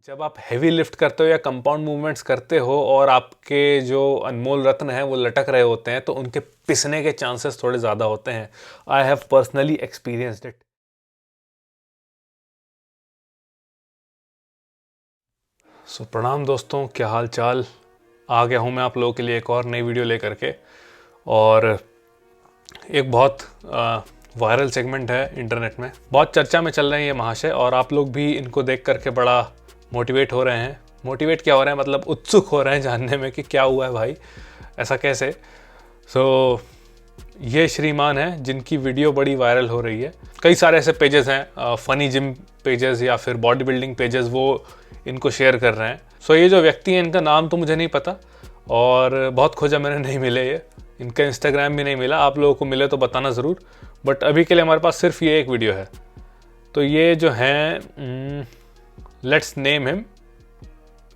जब आप heavy lift करते हो या कंपाउंड मूवमेंट्स करते हो और आपके जो अनमोल रत्न हैं वो लटक रहे होते हैं तो उनके पिसने के चांसेस थोड़े ज़्यादा होते हैं। I have personally experienced it. So प्रणाम दोस्तों, क्या हाल चाल। आ गया हूँ मैं आप लोगों के लिए एक और नई वीडियो लेकर के। और एक बहुत वायरल सेगमेंट है इंटरनेट में, बहुत चर्चा में चल रहे हैं ये महाशय, और आप लोग भी इनको देख करके बड़ा मोटिवेट हो रहे हैं। मोटिवेट क्या हो रहे हैं, मतलब उत्सुक हो रहे हैं जानने में कि क्या हुआ है भाई, ऐसा कैसे। ये श्रीमान हैं जिनकी वीडियो बड़ी वायरल हो रही है। कई सारे ऐसे पेजेस हैं, फनी जिम पेजेस या फिर बॉडी बिल्डिंग पेजेस, वो इनको शेयर कर रहे हैं। ये जो व्यक्ति हैं इनका नाम तो मुझे नहीं पता और बहुत खोजा मैंने, नहीं मिले ये। इनका इंस्टाग्राम भी नहीं मिला। आप लोगों को मिले तो बताना ज़रूर, बट अभी के लिए हमारे पास सिर्फ ये एक वीडियो है। तो ये जो हैं, लेट्स नेम हिम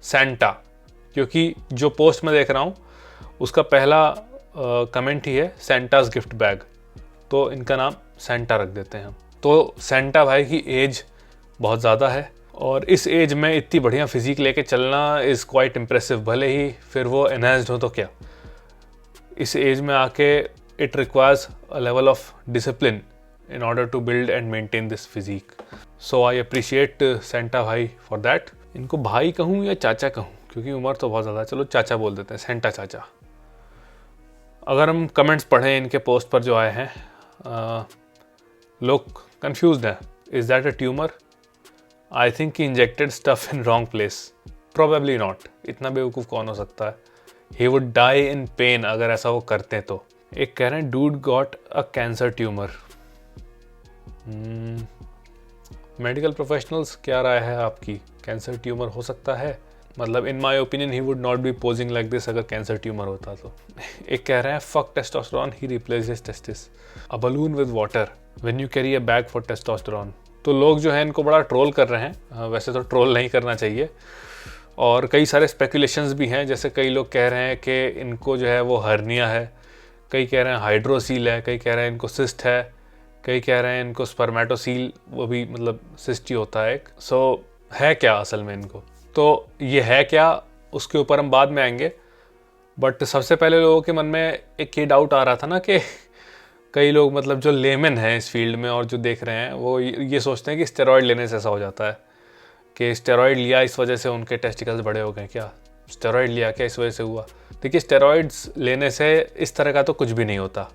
सेंटा, क्योंकि जो पोस्ट मैं देख रहा हूँ उसका पहला कमेंट ही है सेंटास गिफ्ट बैग, तो इनका नाम सेंटा रख देते हैं हम। तो सेंटा भाई की एज बहुत ज़्यादा है और इस एज में इतनी बढ़िया फिजिक लेके चलना इज़ क्वाइट इम्प्रेसिव। भले ही फिर वो एनहांस्ड हो तो क्या, इस एज में आके it requires a level of discipline in order to build and maintain this physique. So I appreciate Santa भाई for that. इनको भाई कहूँ या चाचा कहूँ, क्योंकि उम्र तो बहुत ज़्यादा है, चलो चाचा बोल देते हैं, सेंटा चाचा। अगर हम कमेंट्स पढ़ें इनके पोस्ट पर जो आए हैं, लोग कंफ्यूज्ड हैं। Is that a tumour? I think he injected stuff in wrong place. Probably not. इतना बेवकूफ़ कौन हो सकता है? He would die in pain अगर ऐसा वो करते तो। एक कह रहे हैं dude got a cancer tumour. Medical professionals, क्या राय है आपकी? कैंसर ट्यूमर हो सकता है? मतलब in my opinion he would not be posing like this अगर कैंसर ट्यूमर होता तो। एक कह रहे हैं fuck testosterone, he replaces testis, a balloon with water when you carry a bag for testosterone. तो लोग जो है इनको बड़ा ट्रोल कर रहे हैं। वैसे तो ट्रोल नहीं करना चाहिए, और कई सारे स्पेकुलेशंस भी हैं। जैसे कई लोग कह रहे हैं कि इनको जो है वो हर्निया है, कई कह रहे हैं हाइड्रोसील है, कई कह रहे हैं इनको सिस्ट है, कई कह रहे हैं इनको स्पर्मेटोसील, वो भी मतलब सिस्ट ही होता है एक। है क्या असल में इनको? तो ये है क्या, उसके ऊपर हम बाद में आएंगे। बट सबसे पहले लोगों के मन में एक ये डाउट आ रहा था ना कि कई लोग, मतलब जो लेमन हैं इस फील्ड में और जो देख रहे हैं, वो ये सोचते हैं कि स्टेरॉयड लेने से ऐसा हो जाता है, कि स्टेरॉयड लिया इस वजह से उनके टेस्टिकल्स बड़े हो गए। क्या स्टेरॉयड लिया क्या इस वजह से हुआ? देखिए, स्टेरॉयड्स लेने से इस तरह का तो कुछ भी नहीं होता।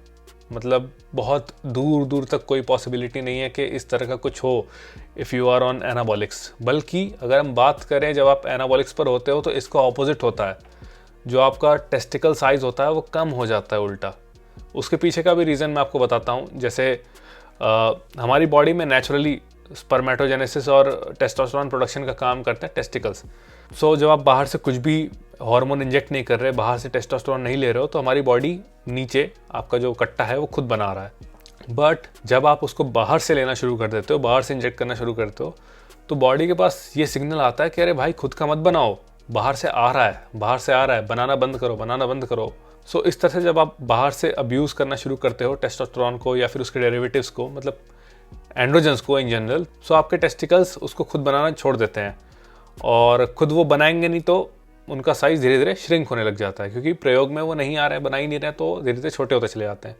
मतलब बहुत दूर दूर तक कोई पॉसिबिलिटी नहीं है कि इस तरह का कुछ हो if you are on anabolics. बल्कि अगर हम बात करें, जब आप एनाबॉलिक्स पर होते हो तो इसका ऑपोजिट होता है। जो आपका टेस्टिकल साइज़ होता है वो कम हो जाता है उल्टा। उसके पीछे का भी रीज़न मैं आपको बताता हूँ। जैसे हमारी बॉडी में नेचुरली स्पर्मेटोजेनेसिस और टेस्टोस्टेरोन प्रोडक्शन का काम करते हैं टेस्टिकल्स। जब आप बाहर से कुछ भी हार्मोन इंजेक्ट नहीं कर रहे, बाहर से टेस्टोस्टेरोन नहीं ले रहे हो, तो हमारी बॉडी नीचे आपका जो कट्टा है वो खुद बना रहा है। बट जब आप उसको बाहर से लेना शुरू कर देते हो, बाहर से इंजेक्ट करना शुरू करते हो, तो बॉडी के पास ये सिग्नल आता है कि अरे भाई खुद का मत बनाओ, बाहर से आ रहा है, बाहर से आ रहा है, बनाना बंद करो, बनाना बंद करो। इस तरह से जब आप बाहर से अब्यूज़ करना शुरू करते हो टेस्टोस्टेरोन को या फिर उसके डेरिवेटिव्स को, मतलब एंड्रोजन्स को इन जनरल, आपके टेस्टिकल्स उसको खुद बनाना छोड़ देते हैं। और खुद वो बनाएंगे नहीं तो उनका साइज़ धीरे धीरे श्रिंक होने लग जाता है, क्योंकि प्रयोग में वो नहीं आ रहे हैं, बना ही नहीं रहे हैं, तो धीरे धीरे छोटे होते चले जाते हैं।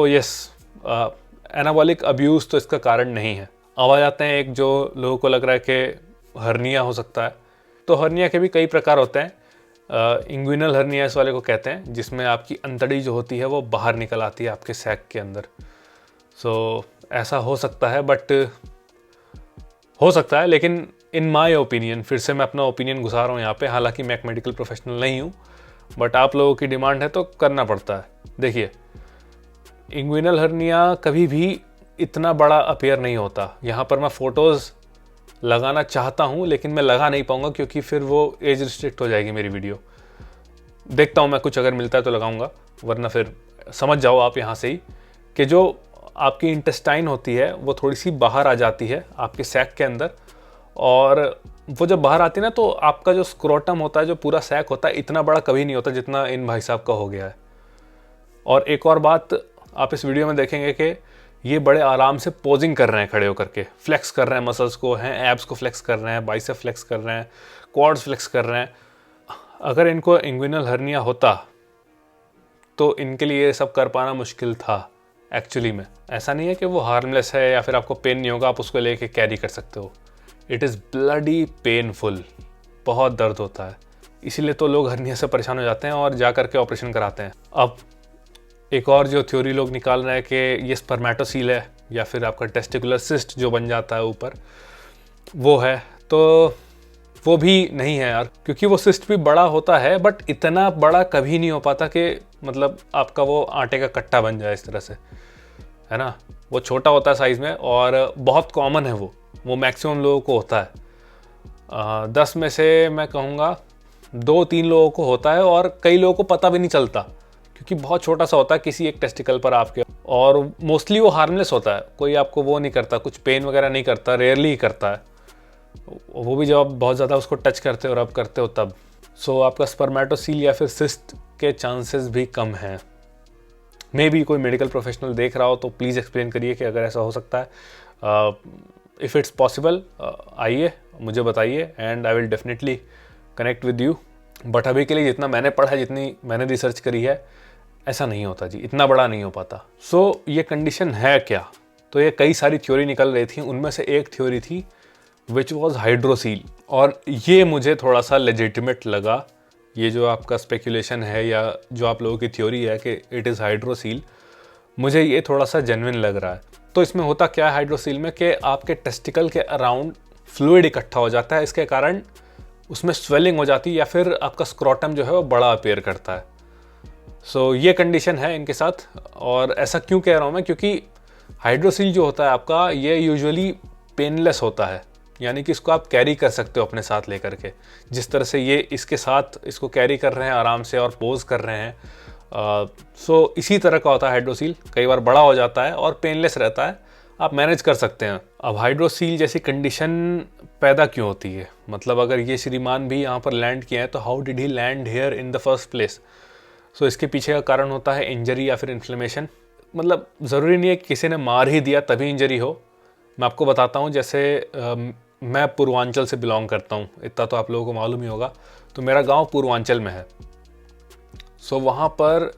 यस, एनाबॉलिक अब्यूज़ तो इसका कारण नहीं है। अब आ जाते हैं एक जो लोगों को लग रहा है कि हर्निया हो सकता है। तो हर्निया के भी कई प्रकार होते हैं। इंग्विनल हर्निया इस वाले को कहते हैं, जिसमें आपकी अंतड़ी जो होती है वो बाहर निकल आती है आपके सैक के अंदर। ऐसा हो सकता है, बट हो सकता है, लेकिन इन माय ओपिनियन, फिर से मैं अपना ओपिनियन घुसा रहा हूँ यहाँ पे, हालांकि मैं एक मेडिकल प्रोफेशनल नहीं हूँ, बट आप लोगों की डिमांड है तो करना पड़ता है। देखिए, इंग्विनल हर्निया कभी भी इतना बड़ा अपीयर नहीं होता। यहाँ पर मैं फ़ोटोज़ लगाना चाहता हूँ, लेकिन मैं लगा नहीं पाऊँगा क्योंकि फिर वो एज रिस्ट्रिक्ट हो जाएगी मेरी वीडियो। देखता हूँ मैं, कुछ अगर मिलता है तो लगाऊँगा, वरना फिर समझ जाओ आप यहाँ से ही कि जो आपकी इंटेस्टाइन होती है वो थोड़ी सी बाहर आ जाती है आपके सैक के अंदर, और वो जब बाहर आती है ना, तो आपका जो स्क्रोटम होता है, जो पूरा सैक होता है, इतना बड़ा कभी नहीं होता जितना इन भाई साहब का हो गया है। और एक और बात आप इस वीडियो में देखेंगे कि ये बड़े आराम से पोजिंग कर रहे हैं, खड़े होकर के फ्लेक्स कर रहे हैं मसल्स को, हैं एब्स को फ्लेक्स कर रहे हैं, बाइसेप फ्लेक्स कर रहे हैं, क्वाड्स फ्लेक्स कर रहे हैं। अगर इनको इंग्विनल हर्निया होता तो इनके लिए ये सब कर पाना मुश्किल था। एक्चुअली में ऐसा नहीं है कि वो हार्मलेस है या फिर आपको पेन नहीं होगा, आप उसको लेके कैरी कर सकते हो। इट इज़ ब्लडी पेनफुल, बहुत दर्द होता है, इसीलिए तो लोग हर्निया से परेशान हो जाते हैं और जा करके ऑपरेशन कराते हैं। अब एक और जो थ्योरी लोग निकाल रहे हैं कि ये स्पर्मेटोसील है या फिर आपका टेस्टिकुलर सिस्ट जो बन जाता है ऊपर, वो है, तो वो भी नहीं है यार, क्योंकि वो सिस्ट भी बड़ा होता है बट इतना बड़ा कभी नहीं हो पाता कि मतलब आपका वो आटे का कट्टा बन जाए इस तरह से, है ना। वो छोटा होता है साइज़ में और बहुत कॉमन है, वो मैक्सिमम लोगों को होता है। 10 में से मैं कहूँगा 2-3 लोगों को होता है और कई लोगों को पता भी नहीं चलता क्योंकि बहुत छोटा सा होता है किसी एक टेस्टिकल पर आपके, और मोस्टली वो हार्मलेस होता है, कोई आपको वो नहीं करता, कुछ पेन वगैरह नहीं करता, रेयरली ही करता है, वो भी जब आप बहुत ज़्यादा उसको टच करते हो और रब करते हो तब। सो आपका स्पर्मेटोसील या फिर सिस्ट के चांसेस भी कम हैं। मे बी कोई मेडिकल प्रोफेशनल देख रहा हो तो प्लीज़ एक्सप्लेन करिए कि अगर ऐसा हो सकता है, इफ़ इट्स पॉसिबल आइए मुझे बताइए and I will definitely connect with you. But अभी के लिए जितना मैंने पढ़ा है, जितनी मैंने रिसर्च करी है, ऐसा नहीं होता जी, इतना बड़ा नहीं हो पाता। सो ये कंडीशन है क्या? तो ये कई सारी थ्योरी निकल रही थी, उनमें से एक थ्योरी थी विच वॉज हाइड्रोसील, और ये मुझे थोड़ा सा लेजिटिमेट लगा। ये जो आपका स्पेकुलेशन है या जो आप लोगों की थ्योरी है कि इट इज़ हाइड्रोसील, मुझे ये थोड़ा सा जेन्युइन लग रहा है। तो इसमें होता क्या है हाइड्रोसील में कि आपके टेस्टिकल के अराउंड फ्लूइड इकट्ठा हो जाता है, इसके कारण उसमें स्वेलिंग हो जाती है या फिर आपका स्क्रोटम जो है वो बड़ा अपीयर करता है। सो ये कंडीशन है इनके साथ। और ऐसा क्यों कह रहा हूँ मैं, क्योंकि हाइड्रोसील जो होता है आपका, ये यूजुअली पेनलेस होता है, यानी कि इसको आप कैरी कर सकते हो अपने साथ लेकर के, जिस तरह से ये इसके साथ इसको कैरी कर रहे हैं आराम से और पोज कर रहे हैं। सो इसी तरह का होता है हाइड्रोसील, कई बार बड़ा हो जाता है और पेनलेस रहता है, आप मैनेज कर सकते हैं। अब हाइड्रोसील जैसी कंडीशन पैदा क्यों होती है, मतलब अगर ये श्रीमान भी यहाँ पर लैंड किया है तो how did he land here in the first place? So इसके पीछे का कारण होता है इंजरी या फिर इन्फ्लेमेशन। मतलब ज़रूरी नहीं है कि किसी ने मार ही दिया तभी इंजरी हो। मैं आपको बताता हूँ, जैसे मैं पूर्वांचल से बिलोंग करता हूँ, इतना तो आप लोगों को मालूम ही होगा। तो मेरा गांव पूर्वांचल में है। सो वहाँ पर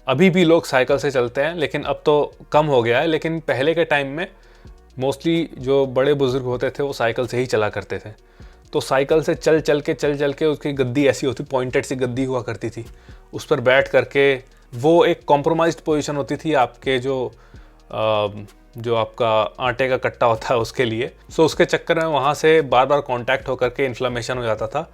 अभी भी लोग साइकिल से चलते हैं, लेकिन अब तो कम हो गया है। लेकिन पहले के टाइम में मोस्टली जो बड़े बुजुर्ग होते थे वो साइकिल से ही चला करते थे। तो साइकिल से चल चल के उसकी गद्दी ऐसी होती, पॉइंटेड सी गद्दी हुआ करती थी, उस पर बैठ करके वो एक कॉम्प्रोमाइज्ड पोजीशन होती थी आपके जो आपका आटे का कट्टा होता है उसके लिए। सो उसके चक्कर में वहाँ से बार बार कांटेक्ट होकर के इन्फ्लेमेशन हो जाता था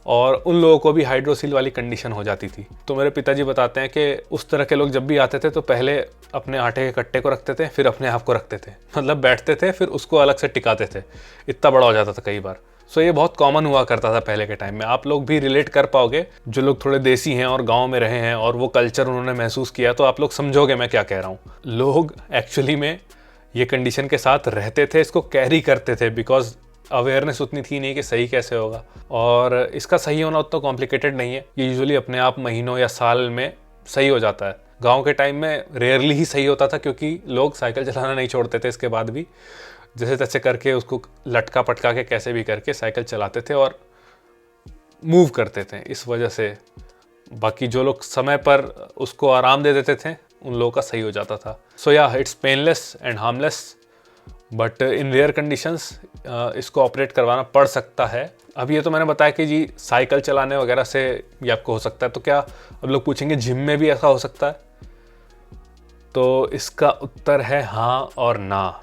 और उन लोगों को भी हाइड्रोसील वाली कंडीशन हो जाती थी। तो मेरे पिताजी बताते हैं कि उस तरह के लोग जब भी आते थे तो पहले अपने आटे के कट्टे को रखते थे, फिर अपने आप को रखते थे, मतलब बैठते थे फिर उसको अलग से टिकाते थे, इतना बड़ा हो जाता था कई बार। सो ये बहुत कॉमन हुआ करता था पहले के टाइम में। आप लोग भी रिलेट कर पाओगे, जो लोग थोड़े देसी हैं और गाँव में रहे हैं और वो कल्चर उन्होंने महसूस किया, तो आप लोग समझोगे मैं क्या कह रहा हूँ। लोग एक्चुअली में ये कंडीशन के साथ रहते थे, इसको कैरी करते थे, बिकॉज अवेयरनेस उतनी थी नहीं कि सही कैसे होगा। और इसका सही होना उतना कॉम्प्लिकेटेड नहीं है, ये यूजुअली अपने आप महीनों या साल में सही हो जाता है। गांव के टाइम में रेयरली ही सही होता था, क्योंकि लोग साइकिल चलाना नहीं छोड़ते थे इसके बाद भी, जैसे तैसे करके उसको लटका पटका के कैसे भी करके साइकिल चलाते थे और मूव करते थे इस वजह से। बाकी जो लोग समय पर उसको आराम दे देते थे उन लोगों का सही हो जाता था। So yeah it's painless and harmless, but in rare conditions इसको ऑपरेट करवाना पड़ सकता है। अब ये तो मैंने बताया कि जी साइकिल चलाने वगैरह से ये आपको हो सकता है, तो क्या अब लोग पूछेंगे जिम में भी ऐसा हो सकता है? तो इसका उत्तर है हाँ और ना।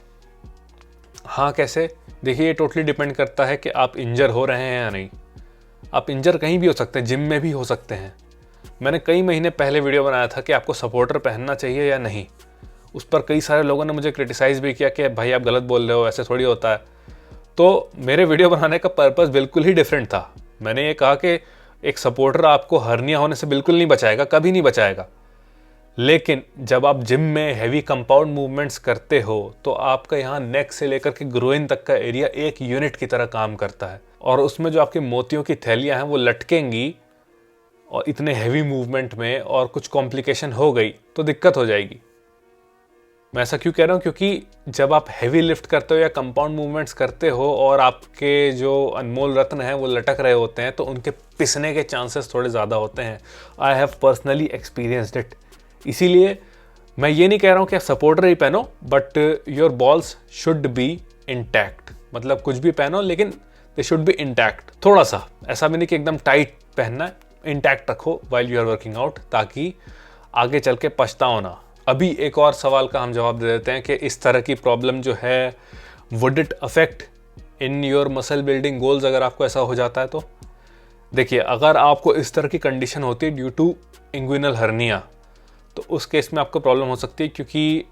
हाँ कैसे? देखिए, ये टोटली डिपेंड करता है कि आप इंजर हो रहे हैं या नहीं। आप इंजर कहीं भी हो सकते हैं, जिम में भी हो सकते हैं। मैंने कई महीने पहले वीडियो बनाया था कि आपको सपोर्टर पहनना चाहिए या नहीं। उस पर कई सारे लोगों ने मुझे क्रिटिसाइज़ भी किया कि भाई आप गलत बोल रहे हो, ऐसे थोड़ी होता है। तो मेरे वीडियो बनाने का पर्पस बिल्कुल ही डिफरेंट था। मैंने ये कहा कि एक सपोर्टर आपको हर्निया होने से बिल्कुल नहीं बचाएगा, कभी नहीं बचाएगा। लेकिन जब आप जिम में हैवी कंपाउंड मूवमेंट्स करते हो तो आपका यहाँ नेक से लेकर के ग्रोइन तक का एरिया एक यूनिट की तरह काम करता है, और उसमें जो आपके मोतियों की थैलियाँ हैं वो लटकेंगी, और इतने हैवी मूवमेंट में और कुछ कॉम्प्लिकेशन हो गई तो दिक्कत हो जाएगी। मैं ऐसा क्यों कह रहा हूँ, क्योंकि जब आप हैवी लिफ्ट करते हो या कंपाउंड मूवमेंट्स करते हो और आपके जो अनमोल रत्न हैं वो लटक रहे होते हैं, तो उनके पिसने के चांसेस थोड़े ज़्यादा होते हैं। I have personally experienced it. इसीलिए मैं ये नहीं कह रहा हूँ कि आप सपोर्टर ही पहनो, but your balls should be intact. मतलब कुछ भी पहनो लेकिन दे शुड बी इंटैक्ट। थोड़ा सा, ऐसा भी नहीं कि एकदम टाइट पहनना है, इंटैक्ट रखो while you are working out, ताकि आगे चल के पछताओ ना। अभी एक और सवाल का हम जवाब दे देते हैं कि इस तरह की प्रॉब्लम जो है would it affect in your muscle building goals, अगर आपको ऐसा हो जाता है तो। देखिए, अगर आपको इस तरह की कंडीशन होती है ड्यू टू इंग्विनल हर्निया, तो उस केस में आपको प्रॉब्लम हो सकती है, क्योंकि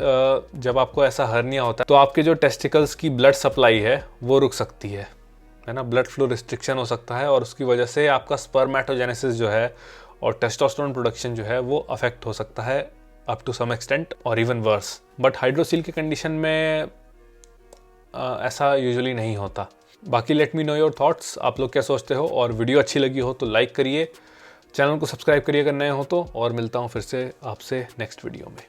जब आपको ऐसा हर्निया होता है तो आपके जो टेस्टिकल्स की ब्लड सप्लाई है वो रुक सकती है ना, ब्लड फ्लो रिस्ट्रिक्शन हो सकता है, और उसकी वजह से आपका स्पर्मेटोजेनेसिस जो है और टेस्टोस्टेरोन प्रोडक्शन जो है वो अफेक्ट हो सकता है अप टू सम एक्सटेंट और इवन वर्स। बट हाइड्रोसील की कंडीशन में ऐसा यूजुअली नहीं होता। बाकी let me know your thoughts, आप लोग क्या सोचते हो, और वीडियो अच्छी लगी हो तो लाइक करिए, चैनल को सब्सक्राइब करिए अगर नए हो तो, और मिलता हूँ फिर से आपसे नेक्स्ट वीडियो में।